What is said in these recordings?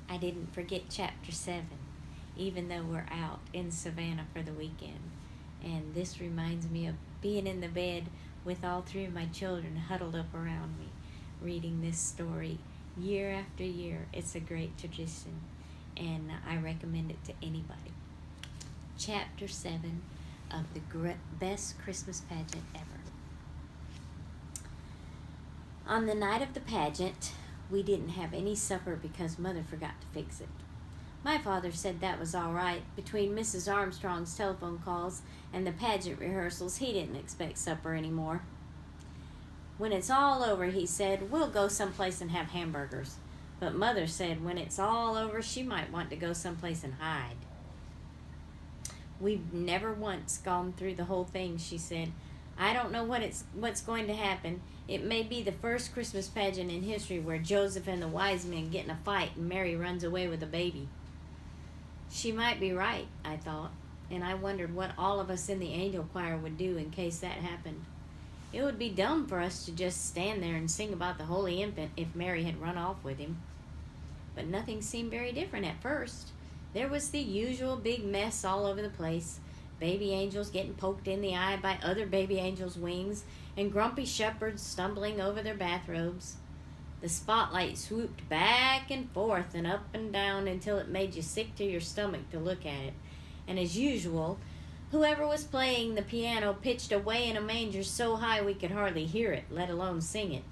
I didn't forget chapter 7, even though we're out in Savannah for the weekend. And this reminds me of being in the bed with all 3 of my children huddled up around me, reading this story year after year. It's a great tradition, and I recommend it to anybody. Chapter 7 of the best Christmas pageant ever. On the night of the pageant, we didn't have any supper because Mother forgot to fix it. My father said that was all right. Between Mrs. Armstrong's telephone calls and the pageant rehearsals, he didn't expect supper anymore. When it's all over, he said, we'll go someplace and have hamburgers. But Mother said when it's all over, she might want to go someplace and hide. We've never once gone through the whole thing, she said. I don't know what's going to happen. It may be the first Christmas pageant in history where Joseph and the wise men get in a fight and Mary runs away with a baby. She might be right, I thought, and I wondered what all of us in the angel choir would do in case that happened. It would be dumb for us to just stand there and sing about the Holy Infant if Mary had run off with him. But nothing seemed very different at first. There was the usual big mess all over the place. Baby angels getting poked in the eye by other baby angels' wings, and grumpy shepherds stumbling over their bathrobes. The spotlight swooped back and forth and up and down until it made you sick to your stomach to look at it. And as usual, whoever was playing the piano pitched Away in a Manger so high we could hardly hear it, let alone sing it.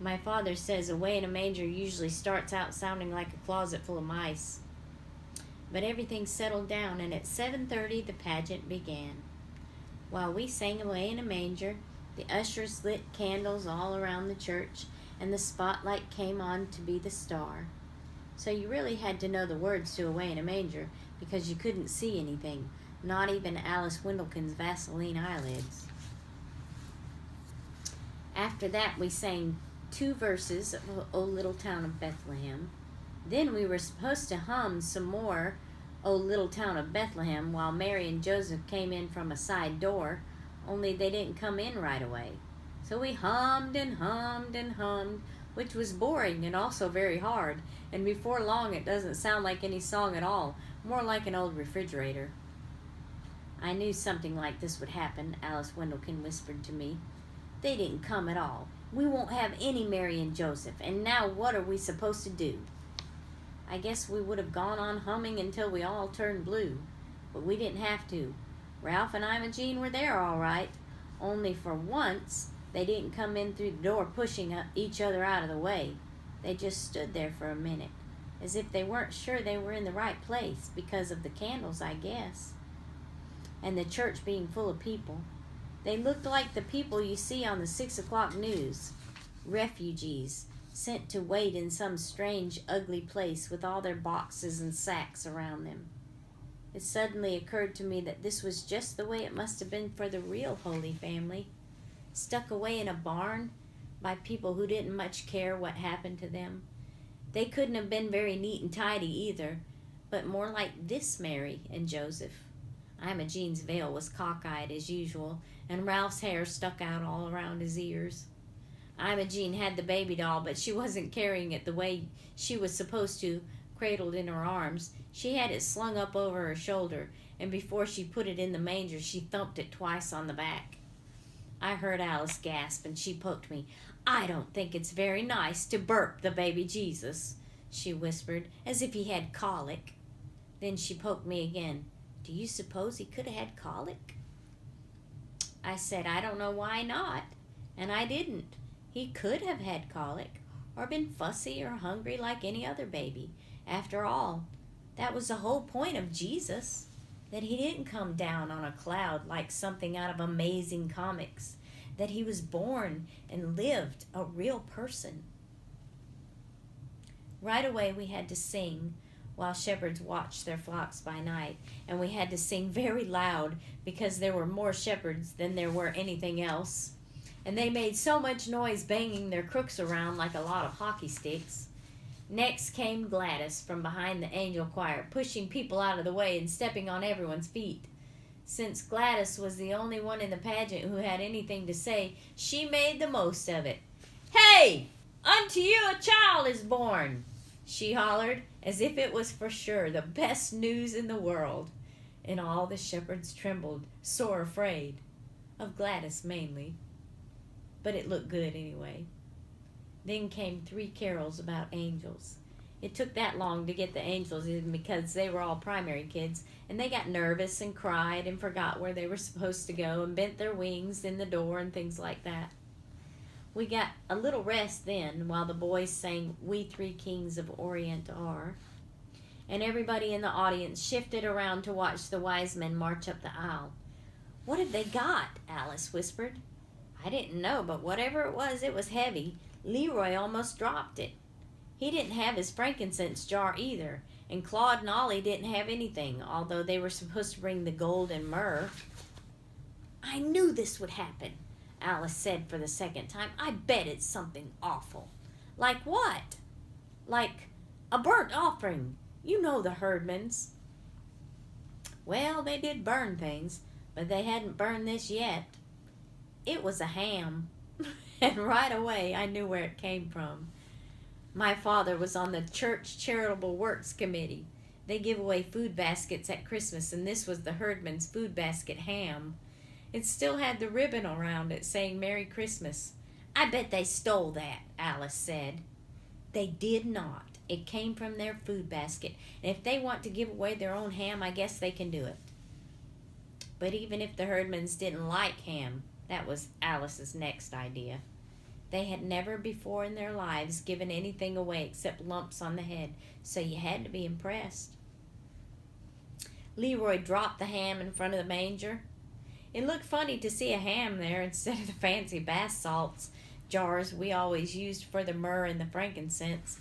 My father says Away in a Manger usually starts out sounding like a closet full of mice. But everything settled down, and at 7:30 the pageant began. While we sang Away in a Manger, the ushers lit candles all around the church, and the spotlight came on to be the star. So you really had to know the words to Away in a Manger, because you couldn't see anything, not even Alice Windlekin's Vaseline eyelids. After that we sang 2 verses of O Little Town of Bethlehem. Then we were supposed to hum some more O Little Town of Bethlehem while Mary and Joseph came in from a side door, only they didn't come in right away. So we hummed and hummed and hummed, which was boring and also very hard, and before long it doesn't sound like any song at all, more like an old refrigerator. I knew something like this would happen, Alice Windlekin whispered to me. They didn't come at all. We won't have any Mary and Joseph, and now what are we supposed to do? I guess we would have gone on humming until we all turned blue, but we didn't have to. Ralph and Imogene were there all right, only for once they didn't come in through the door pushing each other out of the way. They just stood there for a minute, as if they weren't sure they were in the right place because of the candles, I guess, and the church being full of people. They looked like the people you see on the 6 o'clock news, refugees sent to wait in some strange, ugly place with all their boxes and sacks around them. It suddenly occurred to me that this was just the way it must have been for the real Holy Family, stuck away in a barn by people who didn't much care what happened to them. They couldn't have been very neat and tidy either, but more like this Mary and Joseph. Imogene's veil was cockeyed as usual, and Ralph's hair stuck out all around his ears. Imogene had the baby doll, but she wasn't carrying it the way she was supposed to, cradled in her arms. She had it slung up over her shoulder, and before she put it in the manger, she thumped it twice on the back. I heard Alice gasp, and she poked me. I don't think it's very nice to burp the baby Jesus, she whispered, as if he had colic. Then she poked me again. Do you suppose he could have had colic? I said, I don't know why not, and I didn't. He could have had colic, or been fussy or hungry like any other baby. After all, that was the whole point of Jesus, that he didn't come down on a cloud like something out of Amazing Comics, that he was born and lived a real person. Right away we had to sing while shepherds watched their flocks by night, and we had to sing very loud because there were more shepherds than there were anything else. And they made so much noise banging their crooks around like a lot of hockey sticks. Next came Gladys from behind the angel choir, pushing people out of the way and stepping on everyone's feet. Since Gladys was the only one in the pageant who had anything to say, she made the most of it. Hey, unto you a child is born. she hollered, as if it was for sure the best news in the world. And all the shepherds trembled, sore afraid. Of Gladys mainly. But it looked good anyway. Then came 3 carols about angels. It took that long to get the angels in because they were all primary kids, and they got nervous and cried and forgot where they were supposed to go and bent their wings in the door and things like that. We got a little rest then while the boys sang "We Three Kings of Orient Are," and everybody in the audience shifted around to watch the wise men march up the aisle. "What have they got?" Alice whispered. I didn't know, but whatever it was heavy. Leroy almost dropped it. He didn't have his frankincense jar either, and Claude and Ollie didn't have anything, although they were supposed to bring the gold and myrrh. "I knew this would happen," Alice said for the second time. "I bet it's something awful." "Like what?" "Like a burnt offering. You know the Herdmans." Well, they did burn things, but they hadn't burned this yet. It was a ham, and right away I knew where it came from. My father was on the church charitable works committee. They give away food baskets at Christmas, and this was the Herdman's food basket ham. It still had the ribbon around it saying "Merry Christmas." "I bet they stole that," Alice said. They did not. It came from their food basket, and if they want to give away their own ham, I guess they can do it. But even if the Herdmans didn't like ham, that was Alice's next idea. They had never before in their lives given anything away except lumps on the head, so you had to be impressed. Leroy dropped the ham in front of the manger. It looked funny to see a ham there instead of the fancy bath salts jars we always used for the myrrh and the frankincense.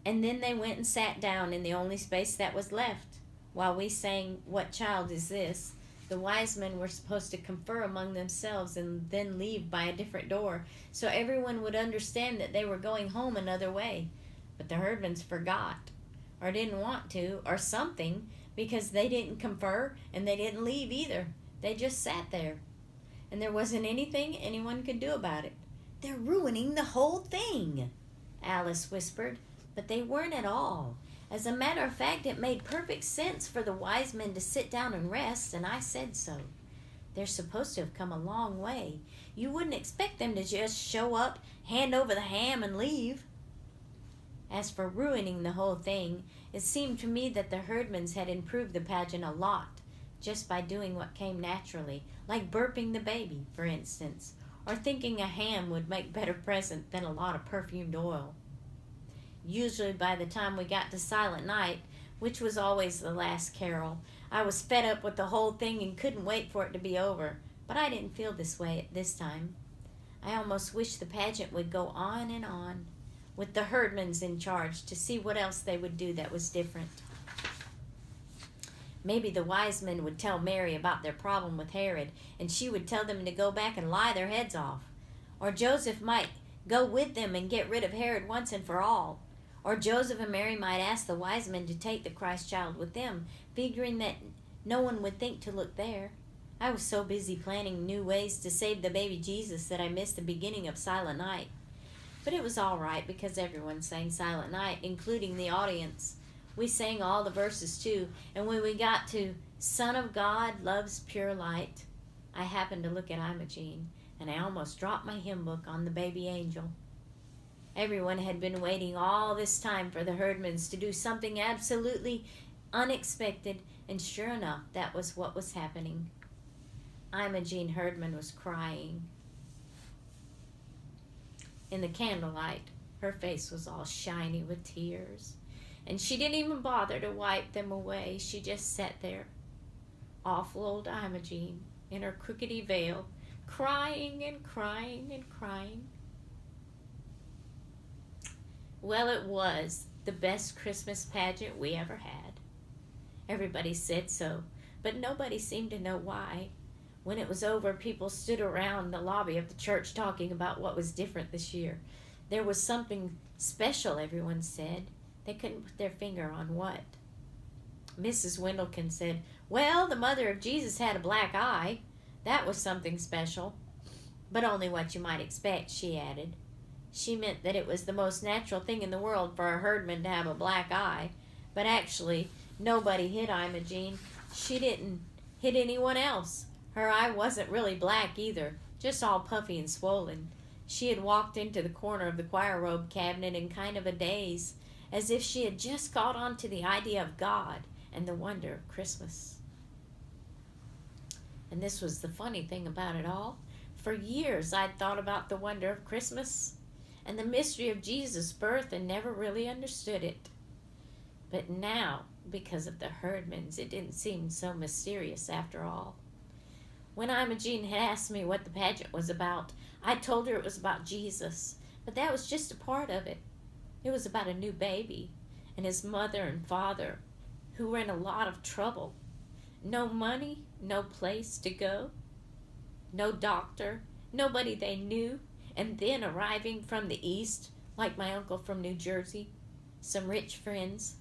And then they went and sat down in the only space that was left. While we sang "What Child Is This?" the wise men were supposed to confer among themselves and then leave by a different door, so everyone would understand that they were going home another way. But the Herdmans forgot, or didn't want to, or something, because they didn't confer and they didn't leave either. They just sat there, and there wasn't anything anyone could do about it. "They're ruining the whole thing," Alice whispered, but they weren't at all. As a matter of fact, it made perfect sense for the wise men to sit down and rest, and I said so. They're supposed to have come a long way. You wouldn't expect them to just show up, hand over the ham, and leave. As for ruining the whole thing, it seemed to me that the Herdmans had improved the pageant a lot, just by doing what came naturally, like burping the baby, for instance, or thinking a ham would make better present than a lot of perfumed oil. Usually by the time we got to Silent Night, which was always the last carol, I was fed up with the whole thing and couldn't wait for it to be over. But I didn't feel this way at this time. I almost wished the pageant would go on, with the Herdmans in charge, to see what else they would do that was different. Maybe the wise men would tell Mary about their problem with Herod, and she would tell them to go back and lie their heads off. Or Joseph might go with them and get rid of Herod once and for all. Or Joseph and Mary might ask the wise men to take the Christ child with them, figuring that no one would think to look there. I was so busy planning new ways to save the baby Jesus that I missed the beginning of Silent Night. But it was all right because everyone sang Silent Night, including the audience. We sang all the verses too, and when we got to "Son of God loves pure light," I happened to look at Imogene, and I almost dropped my hymn book on the baby angel. Everyone had been waiting all this time for the Herdmans to do something absolutely unexpected, and sure enough, that was what was happening. Imogene Herdman was crying. In the candlelight, her face was all shiny with tears, and she didn't even bother to wipe them away. She just sat there, awful old Imogene, in her crookedy veil, crying and crying and crying. Well, it was the best Christmas pageant we ever had. Everybody said so, but nobody seemed to know why. When it was over, people stood around the lobby of the church talking about what was different this year. There was something special, everyone said. They couldn't put their finger on what. Mrs. Wendelkin said, "Well, the mother of Jesus had a black eye. That was something special." "But only what you might expect," she added. She meant that it was the most natural thing in the world for a herdman to have a black eye. But actually, nobody hit Imogene. She didn't hit anyone else. Her eye wasn't really black either, just all puffy and swollen. She had walked into the corner of the choir robe cabinet in kind of a daze, as if she had just caught on to the idea of God and the wonder of Christmas. And this was the funny thing about it all. For years I'd thought about the wonder of Christmas and the mystery of Jesus' birth and never really understood it. But now, because of the herdmans, it didn't seem so mysterious after all. When Imogene had asked me what the pageant was about, I told her it was about Jesus, but that was just a part of it. It was about a new baby and his mother and father who were in a lot of trouble. No money, no place to go, no doctor, nobody they knew, and then arriving from the east, like my uncle from New Jersey, some rich friends.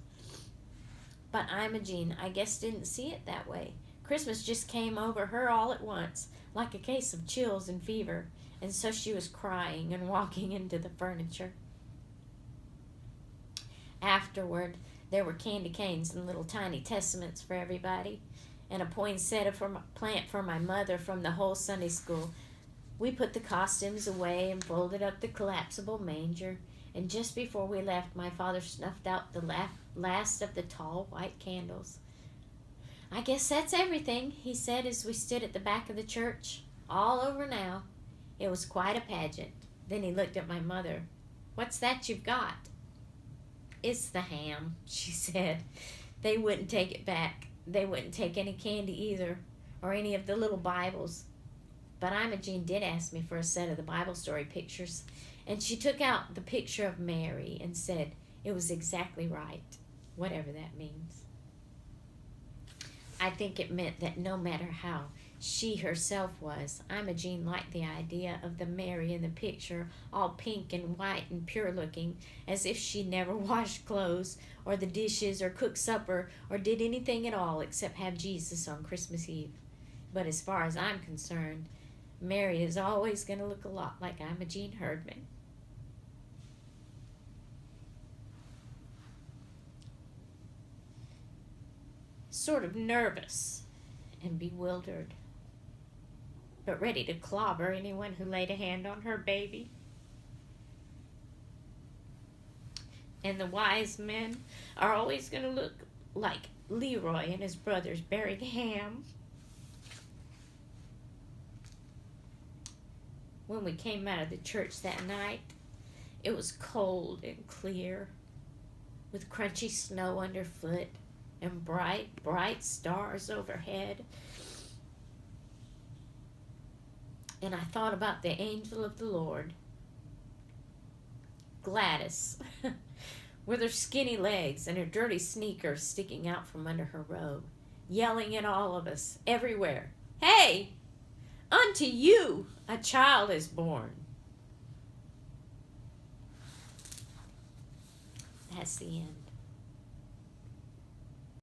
But Imogene, I guess, didn't see it that way. Christmas just came over her all at once, like a case of chills and fever, and so she was crying and walking into the furniture. Afterward, there were candy canes and little tiny testaments for everybody, and a poinsettia plant for my mother from the whole Sunday school. We put the costumes away and folded up the collapsible manger, and just before we left, my father snuffed out the last of the tall white candles. "I guess that's everything," he said as we stood at the back of the church. "All over now." It was quite a pageant. Then he looked at my mother. "What's that you've got?" "It's the ham," she said. They wouldn't take it back. They wouldn't take any candy either, or any of the little Bibles. But Imogene did ask me for a set of the Bible story pictures, and she took out the picture of Mary and said it was exactly right, whatever that means. I think it meant that no matter how she herself was, Imogene liked the idea of the Mary in the picture, all pink and white and pure looking, as if she never washed clothes or the dishes or cooked supper or did anything at all except have Jesus on Christmas Eve. But as far as I'm concerned, Mary is always going to look a lot like Imogene Herdman. Sort of nervous and bewildered, but ready to clobber anyone who laid a hand on her baby. And the wise men are always going to look like Leroy and his brothers burying ham. When we came out of the church that night, it was cold and clear, with crunchy snow underfoot and bright, bright stars overhead. And I thought about the angel of the Lord, Gladys, with her skinny legs and her dirty sneakers sticking out from under her robe, yelling at all of us everywhere, "Hey, unto you a child is born." That's the end.